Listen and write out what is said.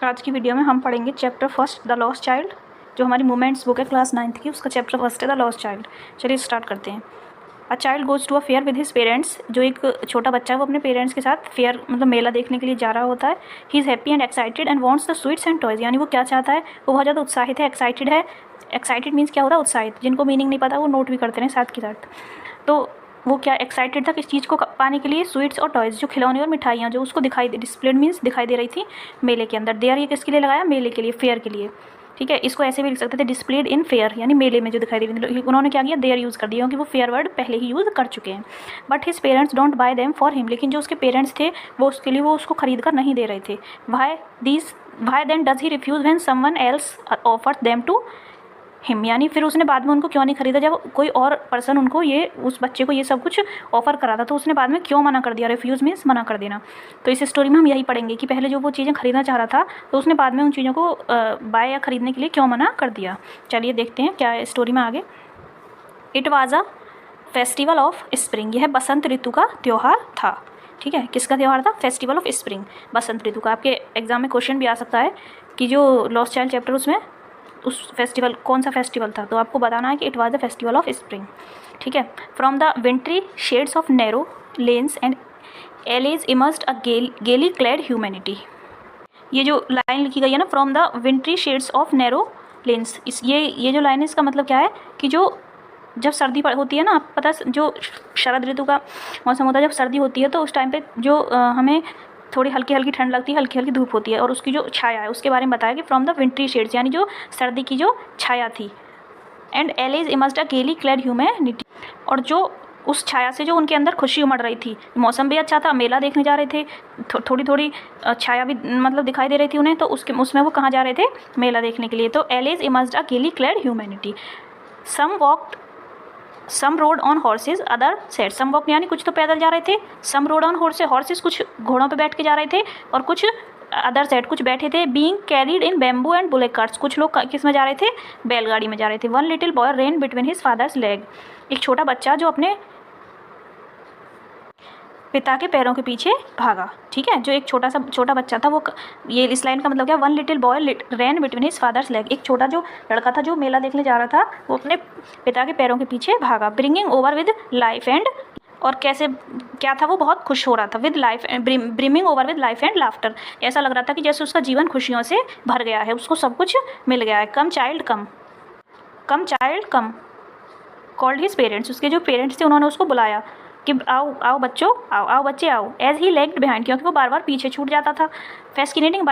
आज की वीडियो में हम पढ़ेंगे chapter first the lost child, जो हमारी मोमेंट्स बुक है क्लास 9th की, उसका चैप्टर फर्स्ट है द लॉस्ट चाइल्ड। चलिए स्टार्ट करते हैं। A child goes to a fair with his parents, जो एक छोटा बच्चा है वो अपने पेरेंट्स के साथ फेयर मतलब मेला देखने के लिए जा रहा होता है। He is happy and excited and wants the sweets and toys, यानी वो क्या चाहता है, वो बहुत ज़्यादा उत्साहित है, एक्साइटेड है। एक्साइटेड मीन्स क्या होता है, उत्साहित। जिनको मीनिंग नहीं पता वो नोट भी करते हैं साथ के साथ। तो वो क्या एक्साइटेड था किस चीज़ को पाने के लिए, स्वीट्स और टॉयज़, जो खिलौने और मिठाइयाँ जो उसको दिखाई डिस्प्लेड मीन्स दिखाई दे रही थी मेले के अंदर। देयर ये किसके लिए लगाया, मेले के लिए, फेयर के लिए। ठीक है, इसको ऐसे भी लिख सकते थे डिस्प्लेड इन फेयर, यानी मेले में जो दिखाई दे रही थी। उन्होंने क्या किया, देयर यूज़ कर दिया क्योंकि वो फेयर वर्ड पहले ही यूज़ कर चुके हैं। But his parents don't buy them for him, लेकिन जो उसके पेरेंट्स थे वो उसके लिए वो उसको खरीद कर नहीं दे रहे थे। Why then does he refuse when someone else offers them to him, यानी फिर उसने बाद में उनको क्यों नहीं खरीदा जब कोई और पर्सन उनको ये उस बच्चे को ये सब कुछ ऑफर करा था, तो उसने बाद में क्यों मना कर दिया। रिफ्यूज़ मीन्स मना कर देना। तो इस स्टोरी में हम यही पढ़ेंगे कि पहले जो वो चीज़ें खरीदना चाह रहा था तो उसने बाद में उन चीज़ों को बाय या खरीदने के लिए क्यों मना कर दिया। चलिए देखते हैं क्या स्टोरी में आगे। It was a festival of spring, यह बसंत ऋतु का त्यौहार था। ठीक है, किसका त्यौहार था, फेस्टिवल ऑफ स्प्रिंग, बसंत ऋतु का। आपके एग्जाम में क्वेश्चन भी आ सकता है कि जो लॉस्ट चाइल्ड चैप्टर उसमें उस फेस्टिवल कौन सा फेस्टिवल था, तो आपको बताना है कि it was the festival of spring. ठीक है, from the wintry shades of narrow lanes and alleys immersed a gaily clad humanity. ये जो लाइन लिखी गई है ना, from the wintry shades of narrow lens, ये जो लाइन है इसका मतलब क्या है कि जब सर्दी होती है ना, आप पता है जो शरद ऋतु का मौसम होता है, जब सर्दी होती है तो उस टाइम पे जो हमें थोड़ी हल्की हल्की ठंड लगती है, हल्की हल्की धूप होती है, और उसकी जो छाया है उसके बारे में बताया कि फ्रॉम द विंट्री शेड्स, यानी जो सर्दी की जो छाया थी। And alleys immersed a gaily clad humanity, और जो उस छाया से जो उनके अंदर खुशी उमड़ रही थी, मौसम भी अच्छा था, मेला देखने जा रहे थे, थोड़ी थोड़ी छाया भी मतलब दिखाई दे रही थी उन्हें, तो उसमें वो कहाँ जा रहे थे, मेला देखने के लिए। तो alleged immersed a gaily clad humanity. Some rode on horses other said, some walk यानी कुछ तो पैदल जा रहे थे, सम रोड ऑन हॉर्सेज कुछ घोड़ों पे बैठ के जा रहे थे, और कुछ अदर सेड कुछ बैठे थे। Being carried in bamboo and bullet carts, कुछ लोग किस में जा रहे थे, बैलगाड़ी में जा रहे थे। One little boy rain between his father's leg, एक छोटा बच्चा जो अपने पिता के पैरों के पीछे भागा। ठीक है, जो एक छोटा बच्चा था वो, ये इस लाइन का मतलब क्या, वन लिटिल बॉय रैन बिटवीन हिज फादर्स लेग, एक छोटा जो लड़का था जो मेला देखने जा रहा था वो अपने पिता के पैरों के पीछे भागा। Bringing over with life and, और कैसे क्या था, वो बहुत खुश हो रहा था, with life brimming over with life and laughter, ऐसा लग रहा था कि जैसे उसका जीवन खुशियों से भर गया है, उसको सब कुछ मिल गया है। कम चाइल्ड कम कॉल्ड हिज पेरेंट्स, उसके जो पेरेंट्स थे उन्होंने उसको बुलाया कि आओ बच्चों, आओ बच्चे आओ। एज ही लेग्ड बिहाइंड, क्योंकि वो बार बार पीछे छूट जाता था। फैस्किनेटिंग बाय